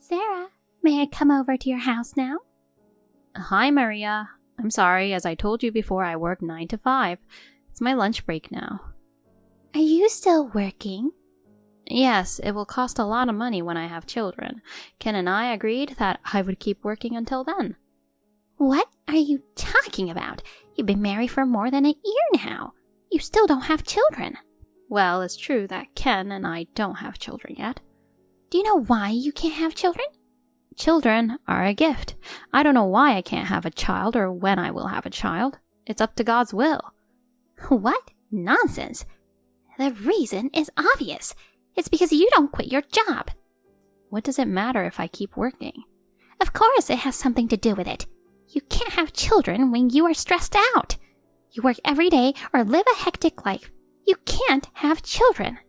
Sarah, may I come over to your house now? Hi, Maria. I'm sorry, as I told you before, I work 9 to 5. It's my lunch break now. Are you still working? Yes, it will cost a lot of money when I have children. Ken and I agreed that I would keep working until then. What are you talking about? You've been married for more than a year now. You still don't have children. Well, it's true that Ken and I don't have children yet. Do you know why you can't have children? Children are a gift. I don't know why I can't have a child or when I will have a child. It's up to God's will. What? Nonsense. The reason is obvious. It's because you don't quit your job. What does it matter if I keep working? Of course it has something to do with it. You can't have children when you are stressed out. You work every day or live a hectic life. You can't have children.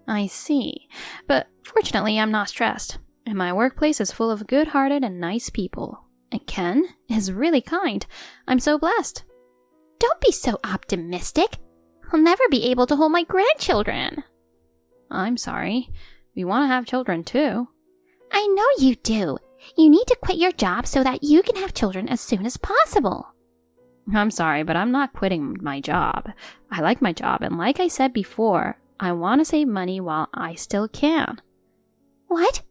I see. But fortunately, I'm not stressed. And my workplace is full of good-hearted and nice people. And Ken is really kind. I'm so blessed. Don't be so optimistic. I'll never be able to hold my grandchildren. I'm sorry. We want to have children too. I know you do. You need to quit your job so that you can have children as soon as possible. I'm sorry, but I'm not quitting my job. I like my job, and like I said before, I want to save money while I still can. What?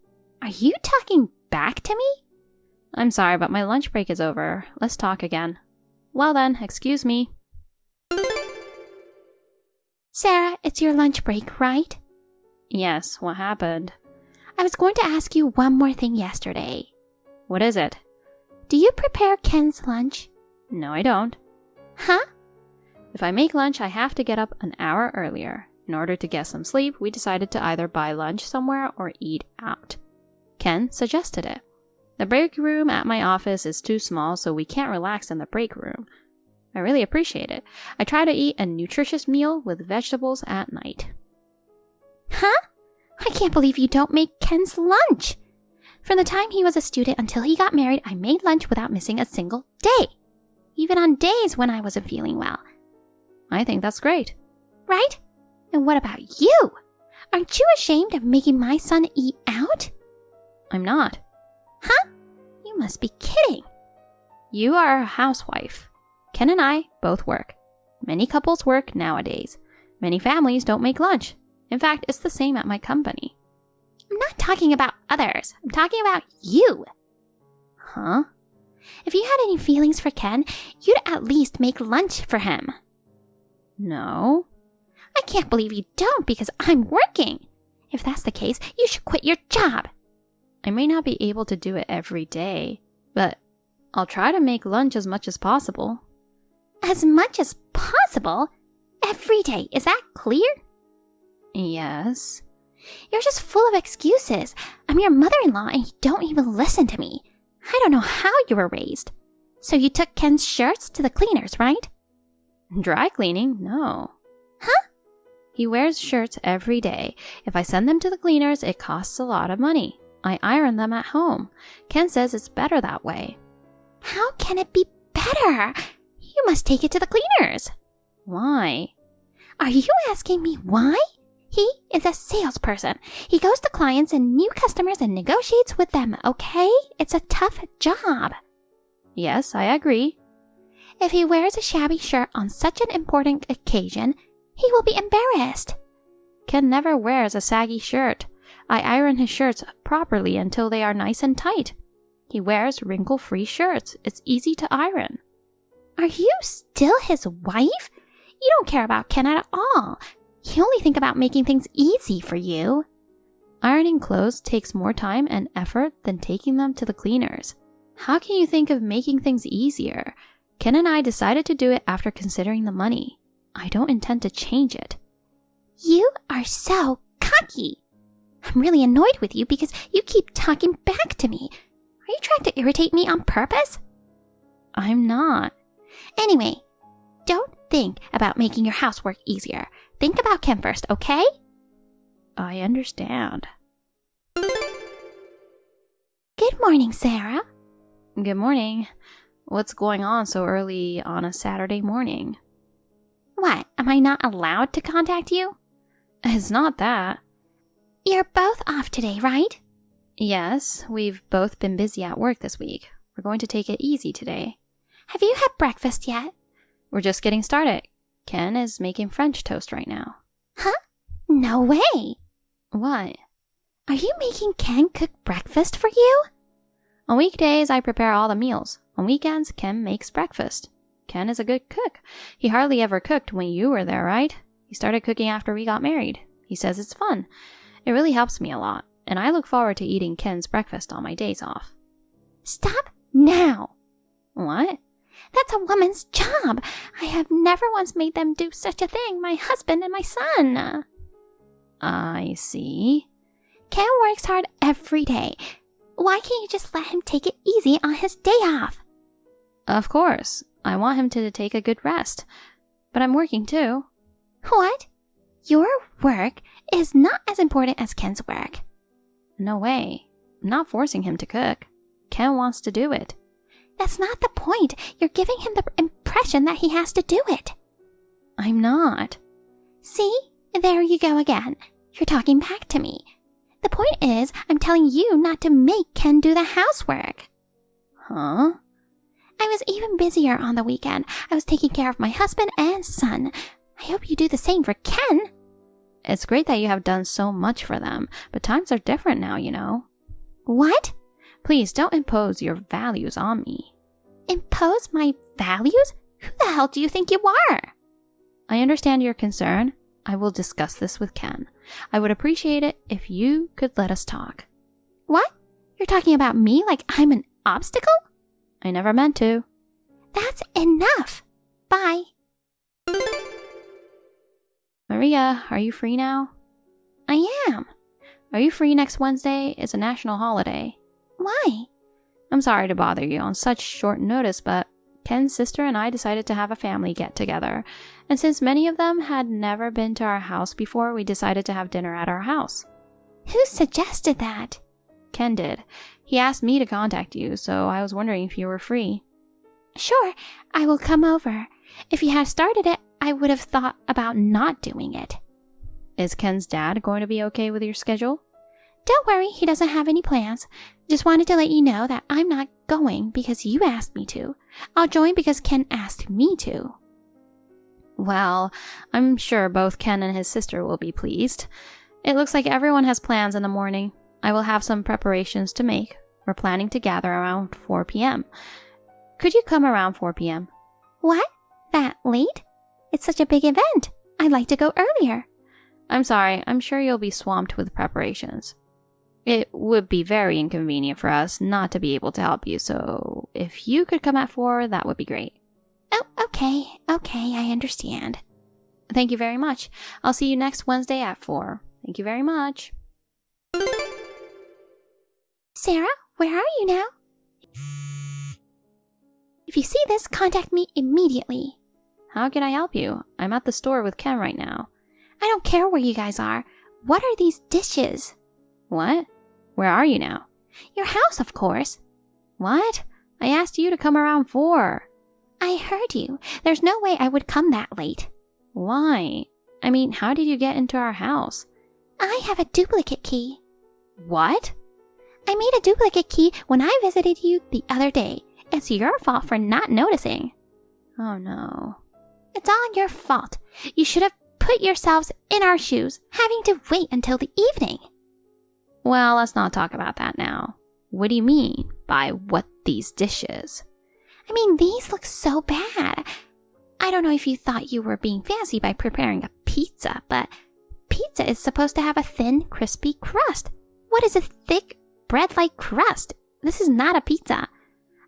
Are you talking back to me? I'm sorry, but my lunch break is over. Let's talk again. Well then, excuse me. Sarah, it's your lunch break, right? Yes, what happened? I was going to ask you one more thing yesterday. What is it? Do you prepare Ken's lunch? No, I don't. Huh? If I make lunch, I have to get up an hour earlier. In order to get some sleep, we decided to either buy lunch somewhere or eat out. Ken suggested it. The break room at my office is too small, so we can't relax in the break room. I really appreciate it. I try to eat a nutritious meal with vegetables at night. Huh? I can't believe you don't make Ken's lunch. From the time he was a student until he got married, I made lunch without missing a single day. Even on days when I wasn't feeling well. I think that's great. Right? And what about you? Aren't you ashamed of making my son eat out? I'm not. Huh? You must be kidding. You are a housewife. Ken and I both work. Many couples work nowadays. Many families don't make lunch. In fact, it's the same at my company. I'm not talking about others. I'm talking about you. Huh? If you had any feelings for Ken, you'd at least make lunch for him. No. I can't believe you don't because I'm working. If that's the case, you should quit your job. I may not be able to do it every day, but I'll try to make lunch as much as possible. As much as possible? Every day, is that clear? Yes. You're just full of excuses. I'm your mother-in-law and you don't even listen to me. I don't know how you were raised. So you took Ken's shirts to the cleaners, right? Dry cleaning? No. Huh? He wears shirts every day. If I send them to the cleaners, it costs a lot of money. I iron them at home. Ken says it's better that way. How can it be better? You must take it to the cleaners. Why? Are you asking me why? He is a salesperson. He goes to clients and new customers and negotiates with them, okay? It's a tough job. Yes, I agree. If he wears a shabby shirt on such an important occasion, he will be embarrassed. Ken never wears a saggy shirt. I iron his shirts properly until they are nice and tight. He wears wrinkle-free shirts. It's easy to iron. Are you still his wife? You don't care about Ken at all. You only think about making things easy for you. Ironing clothes takes more time and effort than taking them to the cleaners. How can you think of making things easier? Ken and I decided to do it after considering the money. I don't intend to change it. You are so cocky. I'm really annoyed with you because you keep talking back to me. Are you trying to irritate me on purpose? I'm not. Anyway, don't think about making your housework easier. Think about Ken first, okay? I understand. Good morning, Sarah. Good morning. What's going on so early on a Saturday morning? What, am I not allowed to contact you? It's not that. You're both off today, right? Yes, we've both been busy at work this week. We're going to take it easy today. Have you had breakfast yet? We're just getting started. Ken is making French toast right now. Huh? No way! What? Are you making Ken cook breakfast for you? On weekdays, I prepare all the meals. On weekends, Ken makes breakfast. Ken is a good cook. He hardly ever cooked when you were there, right? He started cooking after we got married. He says it's fun. It really helps me a lot, and I look forward to eating Ken's breakfast on my days off. Stop now! What? That's a woman's job. I have never once made them do such a thing, my husband and my son. I see. Ken works hard every day. Why can't you just let him take it easy on his day off? Of course. I want him to take a good rest. But I'm working too. What? Your work is not as important as Ken's work. No way. I'm not forcing him to cook. Ken wants to do it. That's not the point. You're giving him the impression that he has to do it. I'm not. See? There you go again. You're talking back to me. The point is, I'm telling you not to make Ken do the housework. Huh? I was even busier on the weekend. I was taking care of my husband and son. I hope you do the same for Ken. It's great that you have done so much for them, but times are different now, you know. What? Please don't impose your values on me. Impose my values? Who the hell do you think you are? I understand your concern. I will discuss this with Ken. I would appreciate it if you could let us talk. What? You're talking about me like I'm an obstacle? I never meant to. That's enough. Bye. Maria, are you free now? I am. Are you free next Wednesday? It's a national holiday. Why? I'm sorry to bother you on such short notice, but Ken's sister and I decided to have a family get-together. And since many of them had never been to our house before, we decided to have dinner at our house. Who suggested that? Ken did. He asked me to contact you, so I was wondering if you were free. Sure, I will come over. If you had started it, I would have thought about not doing it. Is Ken's dad going to be okay with your schedule? Don't worry, he doesn't have any plans. Just wanted to let you know that I'm not going because you asked me to. I'll join because Ken asked me to. Well, I'm sure both Ken and his sister will be pleased. It looks like everyone has plans in the morning. I will have some preparations to make. We're planning to gather around 4 p.m. Could you come around 4 p.m.? What? That late? It's such a big event. I'd like to go earlier. I'm sorry. I'm sure you'll be swamped with preparations. It would be very inconvenient for us not to be able to help you, so if you could come at 4, that would be great. Oh, okay, I understand. Thank you very much. I'll see you next Wednesday at 4. Thank you very much. Sarah, where are you now? If you see this, contact me immediately. How can I help you? I'm at the store with Ken right now. I don't care where you guys are. What are these dishes? What? Where are you now? Your house, of course. What? I asked you to come around 4. I heard you. There's no way I would come that late. Why? I mean, how did you get into our house? I have a duplicate key. What? I made a duplicate key when I visited you the other day. It's your fault for not noticing. Oh no. It's all your fault. You should have put yourselves in our shoes, having to wait until the evening. Well, let's not talk about that now. What do you mean by what these dishes? I mean, these look so bad. I don't know if you thought you were being fancy by preparing a pizza, but pizza is supposed to have a thin, crispy crust. What is a thick, bread-like crust? This is not a pizza.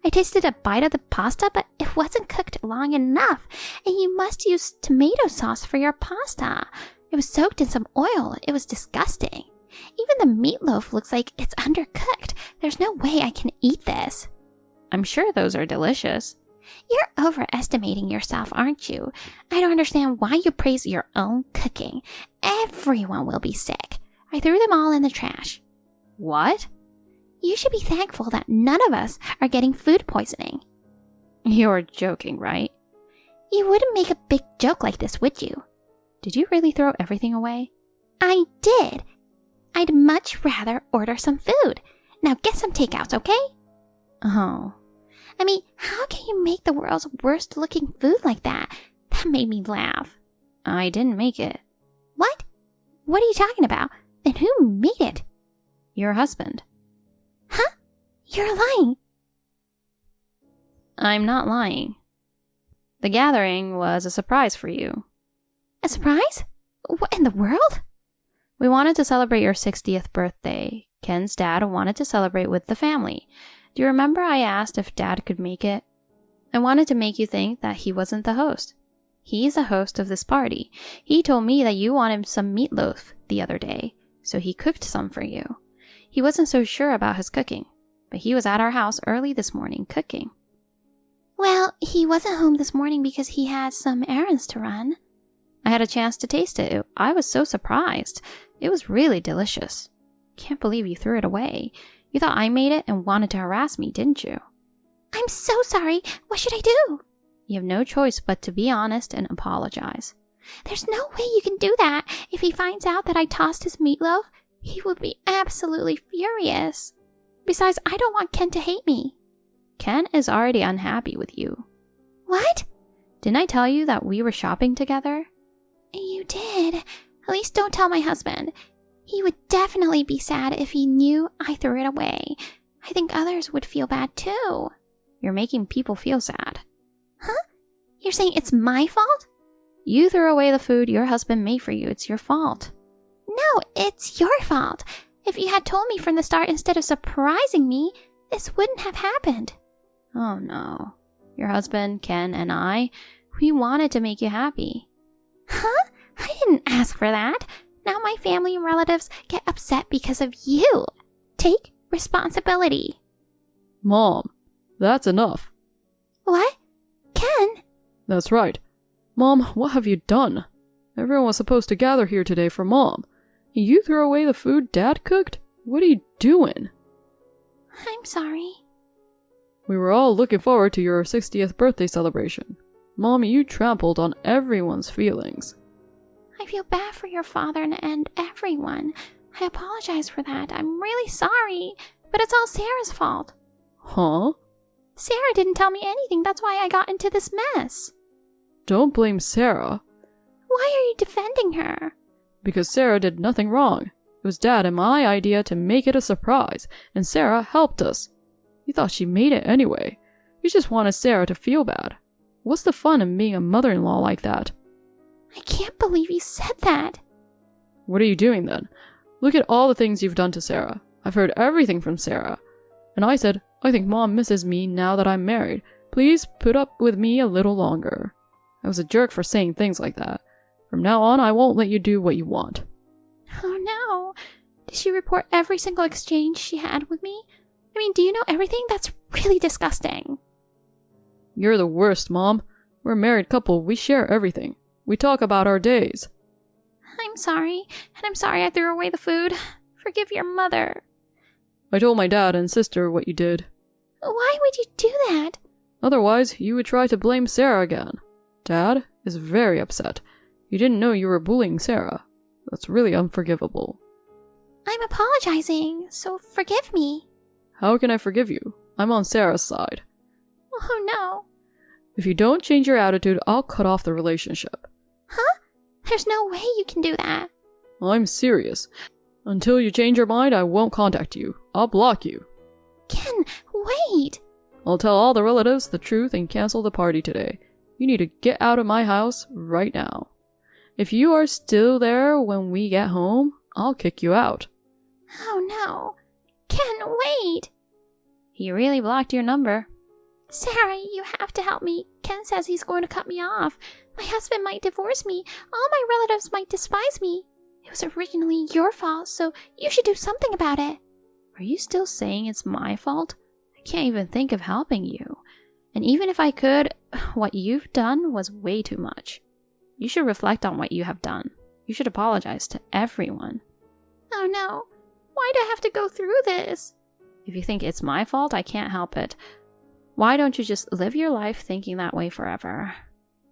I tasted a bite of the pasta, but it wasn't cooked long enough, and you must use tomato sauce for your pasta. It was soaked in some oil. It was disgusting. Even the meatloaf looks like it's undercooked. There's no way I can eat this. I'm sure those are delicious. You're overestimating yourself, aren't you? I don't understand why you praise your own cooking. Everyone will be sick. I threw them all in the trash. What? You should be thankful that none of us are getting food poisoning. You're joking, right? You wouldn't make a big joke like this, would you? Did you really throw everything away? I did. I'd much rather order some food. Now get some takeouts, okay? Oh. I mean, how can you make the world's worst looking food like that? That made me laugh. I didn't make it. What? What are you talking about? And who made it? Your husband. Huh? You're lying. I'm not lying. The gathering was a surprise for you. A surprise? What in the world? We wanted to celebrate your 60th birthday. Ken's dad wanted to celebrate with the family. Do you remember I asked if Dad could make it? I wanted to make you think that he wasn't the host. He's the host of this party. He told me that you wanted some meatloaf the other day, so he cooked some for you. He wasn't so sure about his cooking, but he was at our house early this morning cooking. Well, he wasn't home this morning because he had some errands to run. I had a chance to taste it. I was so surprised. It was really delicious. Can't believe you threw it away. You thought I made it and wanted to harass me, didn't you? I'm so sorry. What should I do? You have no choice but to be honest and apologize. There's no way you can do that. If he finds out that I tossed his meatloaf, he would be absolutely furious. Besides, I don't want Ken to hate me. Ken is already unhappy with you. What? Didn't I tell you that we were shopping together? You did. At least don't tell my husband. He would definitely be sad if he knew I threw it away. I think others would feel bad too. You're making people feel sad. Huh? You're saying it's my fault? You threw away the food your husband made for you. It's your fault. No, it's your fault. If you had told me from the start instead of surprising me, this wouldn't have happened. Oh no. Your husband, Ken, and I, we wanted to make you happy. Huh? I didn't ask for that. Now my family and relatives get upset because of you. Take responsibility. Mom, that's enough. What? Ken? That's right. Mom, what have you done? Everyone was supposed to gather here today for Mom. And you threw away the food Dad cooked? What are you doing? I'm sorry. We were all looking forward to your 60th birthday celebration. Mom, you trampled on everyone's feelings. I feel bad for your father and everyone. I apologize for that. I'm really sorry. But it's all Sarah's fault. Huh? Sarah didn't tell me anything. That's why I got into this mess. Don't blame Sarah. Why are you defending her? Because Sarah did nothing wrong. It was Dad and my idea to make it a surprise, and Sarah helped us. You thought she made it anyway. You just wanted Sarah to feel bad. What's the fun in being a mother-in-law like that? I can't believe you said that. What are you doing then? Look at all the things you've done to Sarah. I've heard everything from Sarah. And I said, I think Mom misses me now that I'm married. Please put up with me a little longer. I was a jerk for saying things like that. From now on, I won't let you do what you want. Oh no. Did she report every single exchange she had with me? I mean, do you know everything? That's really disgusting. You're the worst, Mom. We're a married couple. We share everything. We talk about our days. I'm sorry, and I'm sorry I threw away the food. Forgive your mother. I told my dad and sister what you did. Why would you do that? Otherwise, you would try to blame Sarah again. Dad is very upset. You didn't know you were bullying Sarah. That's really unforgivable. I'm apologizing, so forgive me. How can I forgive you? I'm on Sarah's side. Oh no. If you don't change your attitude, I'll cut off the relationship. Huh? There's no way you can do that. I'm serious. Until you change your mind, I won't contact you. I'll block you. Ken, wait. I'll tell all the relatives the truth and cancel the party today. You need to get out of my house right now. If you are still there when we get home, I'll kick you out. Oh no. Ken, wait. He really blocked your number. Sarah, you have to help me. Ken says he's going to cut me off. My husband might divorce me. All my relatives might despise me. It was originally your fault, so you should do something about it. Are you still saying it's my fault? I can't even think of helping you. And even if I could, what you've done was way too much. You should reflect on what you have done. You should apologize to everyone. Oh no. Why do I have to go through this? If you think it's my fault, I can't help it. Why don't you just live your life thinking that way forever?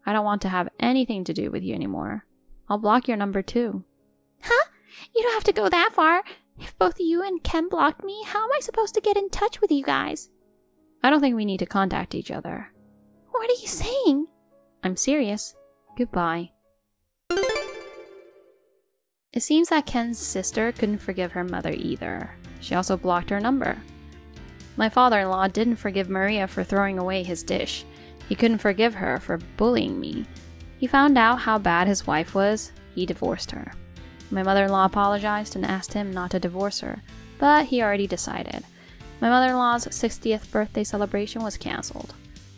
I don't want to have anything to do with you anymore. I'll block your number too. Huh? You don't have to go that far. If both you and Ken blocked me, how am I supposed to get in touch with you guys? I don't think we need to contact each other. What are you saying? I'm serious. Goodbye. It seems that Ken's sister couldn't forgive her mother either. She also blocked her number. My father-in-law didn't forgive Maria for throwing away his dish. He couldn't forgive her for bullying me. He found out how bad his wife was. He divorced her. My mother-in-law apologized and asked him not to divorce her, but he already decided. My mother-in-law's 60th birthday celebration was cancelled.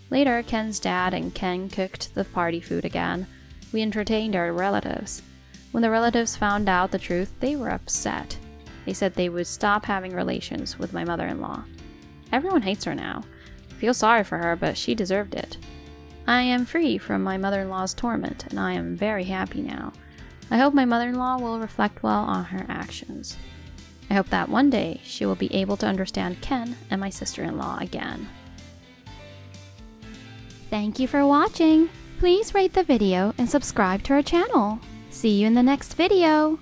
Later, Ken's dad and Ken cooked the party food again. We entertained our relatives. When the relatives found out the truth, they were upset. They said they would stop having relations with my mother-in-law. Everyone hates her now. I feel sorry for her, but she deserved it. I am free from my mother-in-law's torment, and I am very happy now. I hope my mother-in-law will reflect well on her actions. I hope that one day she will be able to understand Ken and my sister-in-law again. Thank you for watching. Please rate the video and subscribe to our channel. See you in the next video.